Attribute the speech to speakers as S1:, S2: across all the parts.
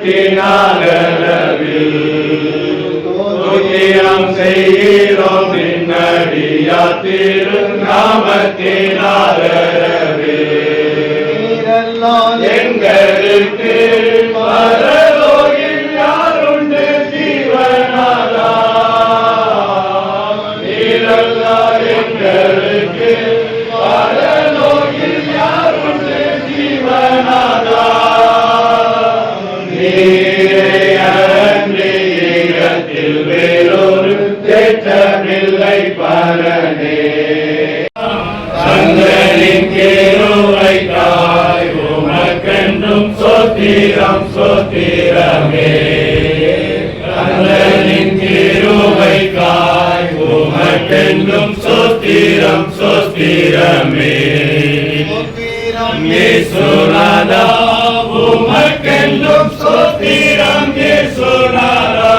S1: நாமத்தினாலவில் துதியம் செய்கிறோம் நின்னடியா திரு நாமத்தினாலவில் எங்களுக்கு பரலோகில் யாருண்டு ஜீவனாதா நீரல்லா எங்களுக்கு பரலோகில் யாருண்டு ஜீவனாதா நீரே அன்றி ஈரத்தில் வேறொரு தேற்றமில்லை பரனே தங்களின் கேருவைக்காய் உமக்கென்றும் சோத்திரம் சோத்திரமே தங்களின் கேருவைக்காய் உமக்கென்றும் சோத்திரம் சோத்திரமே இயேசுநாதா உமக்கென்றும் சோத்திரம் இயேசுநாதா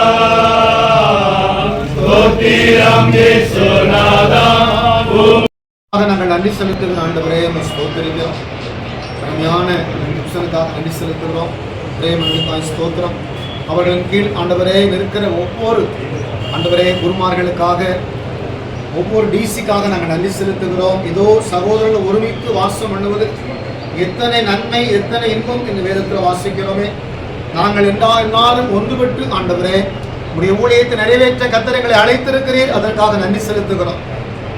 S1: சோத்திரம் இயேசுநாதா.
S2: நாங்கள் நன்றி செலுத்துகிற ஆண்டவரே ஸ்தோத்திரிக்கிறோம். அருமையான நன்றி செலுத்துகிறோம். பிரேமங்களுக்காய் ஸ்தோத்திரம். அவர்களின் கீழ் ஆண்டவரே இருக்கிற ஒவ்வொரு ஆண்டவரே குருமார்களுக்காக ஒவ்வொரு டிசிக்காக நாங்கள் நன்றி செலுத்துகிறோம். இதோ சகோதரர்கள் ஒருமித்து வாசம் பண்ணுவது எத்தனை நன்மை எத்தனை இன்பம் இந்த வேதத்தில் வாசிக்கிறோமே. நாங்கள் எல்லாரும் ஒன்றுபட்டு ஆண்டவரே உடைய ஊழியத்தை நிறைவேற்ற கர்த்தரை அழைத்திருக்கிறீர். அதற்காக நன்றி செலுத்துகிறோம்.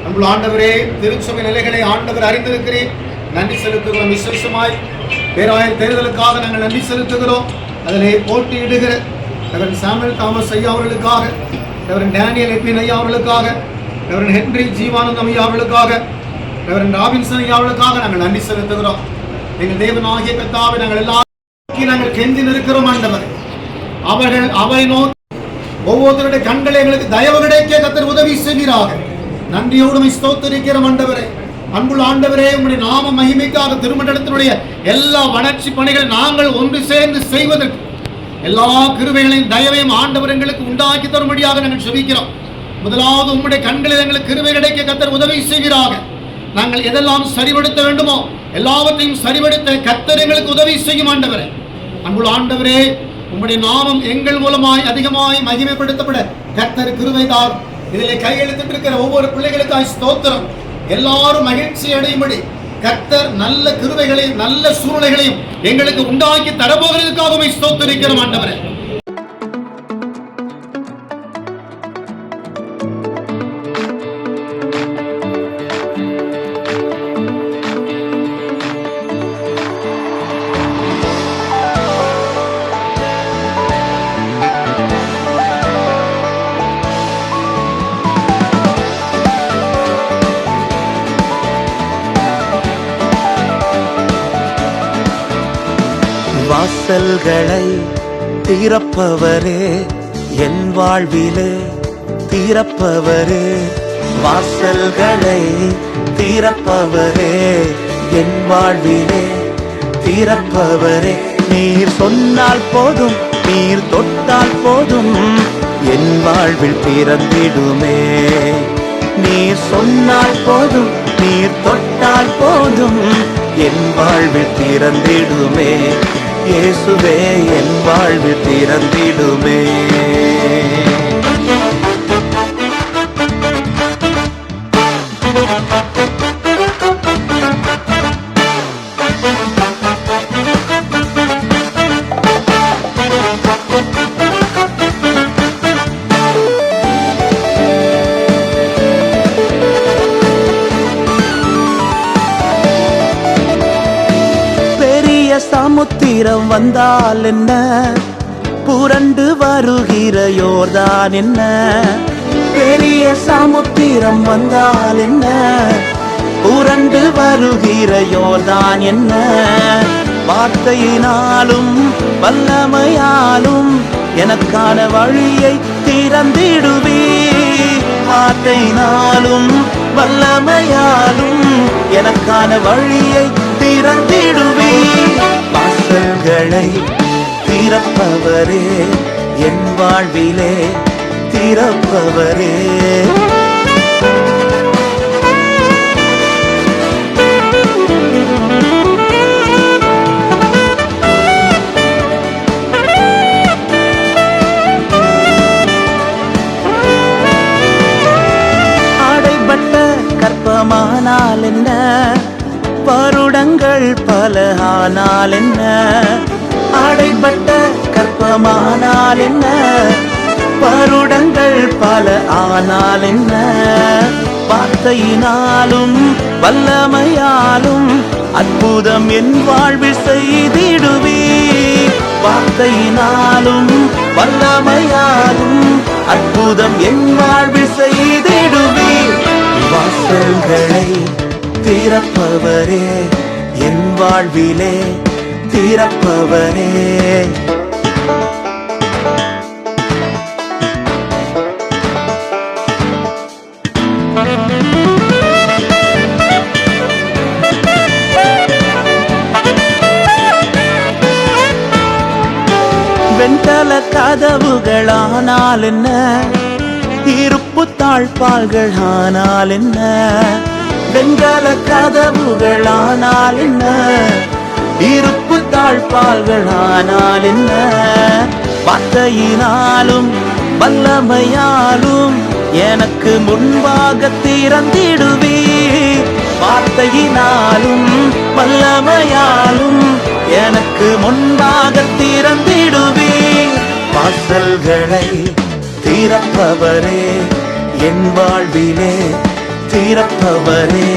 S2: அன்புள்ள ஆண்டவரே திருச்சபை நிலைகளை ஆண்டவர் அறிந்திருக்கிறேன். நன்றி செலுத்துகிறோம். விசேஷமாய் பேராயர் தேர்தலுக்காக நாங்கள் நன்றி செலுத்துகிறோம். அதிலே போட்டியிடுகிற ரெவரண்ட் சாமுவேல் தாமஸ் ஐயா அவர்களுக்காக, ரெவரண்ட் டேனியல் எப்பின் ஐயா அவர்களுக்காக, ரெவரண்ட் ஹென்றி ஜீவானந்தம் ஐயா அவர்களுக்காக, ரெவரண்ட் ராபின்சன் ஐயா அவர்களுக்காக நாங்கள் நன்றி செலுத்துகிறோம். எங்கள் தேவனாகிய கர்த்தாவை நாங்கள் எல்லாரும் நாங்கள் கெஞ்சி நிற்கிறோம். ஆண்டவர் அவர்கள் அவை நோக்கி ஒவ்வொருத்தருடைய கண்களை எங்களுக்கு தயவு கிடைக்க கர்த்தர் உதவி செய்கிறாக. நன்றியோடு ஸ்தோத்திரிக்கிறோம். ஆண்டவரே அன்புள்ள ஆண்டவரே உங்களுடைய நாம மகிமைக்காக திருமண்டலத்தினுடைய எல்லா வளர்ச்சி பணிகளை நாங்கள் ஒன்று சேர்ந்து செய்வதற்கு எல்லா கிருபைகளையும் தயவையும் ஆண்டவர் எங்களுக்கு உண்டாக்கி தரும்படியாக நாங்கள் செபிக்கிறோம். முதலாவது உங்களுடைய கண்களில் எங்களுக்கு கிருபை கிடைக்க கர்த்தர் உதவி செய்கிறாக. நாங்கள் எதெல்லாம் சரிபடுத்த வேண்டுமோ எல்லாவற்றையும் சரிபடுத்த கர்த்தர் எங்களுக்கு உதவி செய்யும். ஆண்டவரே அன்புள்ள ஆண்டவரே உங்களுடைய நாமம் எங்கள் மூலமாய் அதிகமாய் மகிமைப்படுத்தப்பட கர்த்தர் கிருபை தார். இதிலே கையெழுத்திட்டு இருக்கிற ஒவ்வொரு பிள்ளைகளுக்காய் ஸ்தோத்திரம். எல்லாரும் மகிழ்ச்சி அடையும்படி கர்த்தர் நல்ல கிருபைகளையும் நல்ல சூழ்நிலைகளையும் எங்களுக்கு உண்டாக்கி தரப்போகிறதுக்காக ஸ்தோத்திரிக்கிறோம். ஆண்டவரே
S3: வாசல்களை திறப்பவரே என் வாழ்விலே திறப்பவரே, வாசல்களை திறப்பவரே என் வாழ்விலே திறப்பவரே. நீர் சொன்னால் போதும், நீர் தொட்டால் போதும், என் வாழ்வில் திறந்திடுமே. நீர் சொன்னால் போதும், நீர் தொட்டால் போதும், என் வாழ்வில் திறந்திடுமே. இயேசுவே என் வாழ்வில் திறந்திடுமே. சமுத்திரம் வந்தால் என்ன, புரண்டு வருகிற யோர்தான் என்ன. பெரிய சமுத்திரம் வந்தால் என்ன, புரண்டு வருகிற யோர்தான் என்ன. வார்த்தையினாலும் வல்லமையாலும் எனக்கான வழியை திறந்திடுவே. வார்த்தையினாலும் வல்லமையாலும் எனக்கான வழியை திறந்திடுவே. வாசல்களை திறப்பவரே என் வாழ்விலே திறப்பவரே. என்ன, வருடங்கள் பல ஆனால் என்ன, அடைபட்ட கற்பமானால் என்ன, வருடங்கள் பல ஆனால் என்ன, வார்த்தையினாலும் வல்லமையாலும் அற்புதம் என் வாழ்வில் செய்திடுவே. வார்த்தையினாலும் வல்லமையாலும் அற்புதம் என் வாழ்வில் செய்திடுவே. வாசல்களை திறப்பவரே, என் வாழ்விலே திறப்பவரே. வெண்கல கதவுகளானால் என்ன, இருப்பு தாழ்பால்கள் ஆனால் என்ன, வெண்கல கதவுகளானால் என்ன, இருப்பு தாழ்பால்கள் ஆனால் என்ன, வார்த்தையினாலும் வல்லமையாலும் எனக்கு முன்பாக திறந்திடுவே. வார்த்தையினாலும் வல்லமையாலும் எனக்கு முன்பாக திறந்திடுவே. வாசல்களை திறப்பவரே, என் வாழ்விலே திறப்பவரே.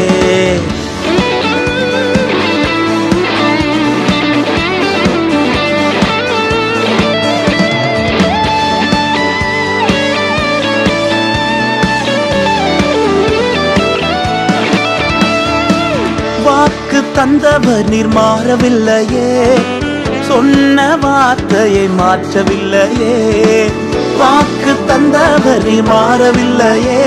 S3: வாக்கு தந்தவர் நீர் மாறவில்லையே, சொன்ன வார்த்தையை மாற்றவில்லையே. வாக்கு தந்தவர் நீர் மாறவில்லையே,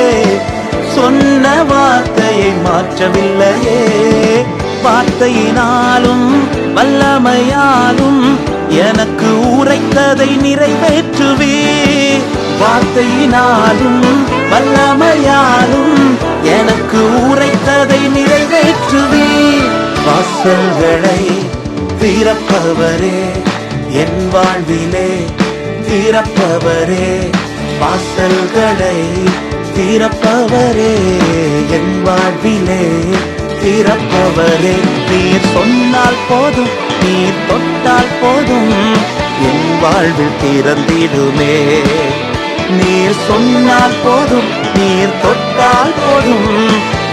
S3: சொன்ன வார்த்தையை மாற்றவில்லையே. வார்த்தையினாலும் வல்லமையாலும் எனக்கு உரைத்ததை நிறைவேற்றுவே. வார்த்தையினாலும் வல்லமையாலும் எனக்கு உரைத்ததை நிறைவேற்றுவே. வாசல்களை திறப்பவரே, என் வாழ்விலே திறப்பவரே. வாசல்களை திறப்பவரே, என் வாழ்விலே திறப்பவரே. நீர் சொன்னால் போதும், நீர் தொட்டால் போதும், என் வாழ்வில் திறந்திடுமே. நீர் சொன்னால் போதும், நீர் தொட்டால் போதும்,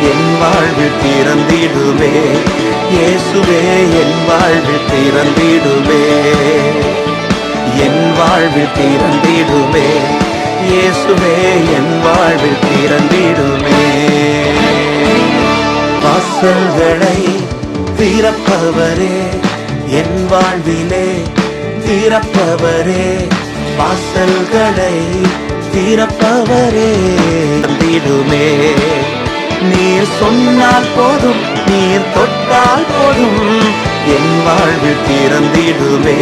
S3: என் வாழ்வில் திறந்திடுமே. இயேசுவே என் வாழ்வில் திறந்திடுமே, என் வாழ்வில் திறந்திடுமே. இயேசுவே என் வாழ்வில் திறந்திடுமே. வாசல்களை திறப்பவரே, என் வாழ்விலே திறப்பவரே. வாசல்களை திறப்பவரே, திறந்திடுமே. நீர் சொன்னால் போதும், நீர் தொட்டால் போதும், என் வாழ்வில் திறந்திடுமே.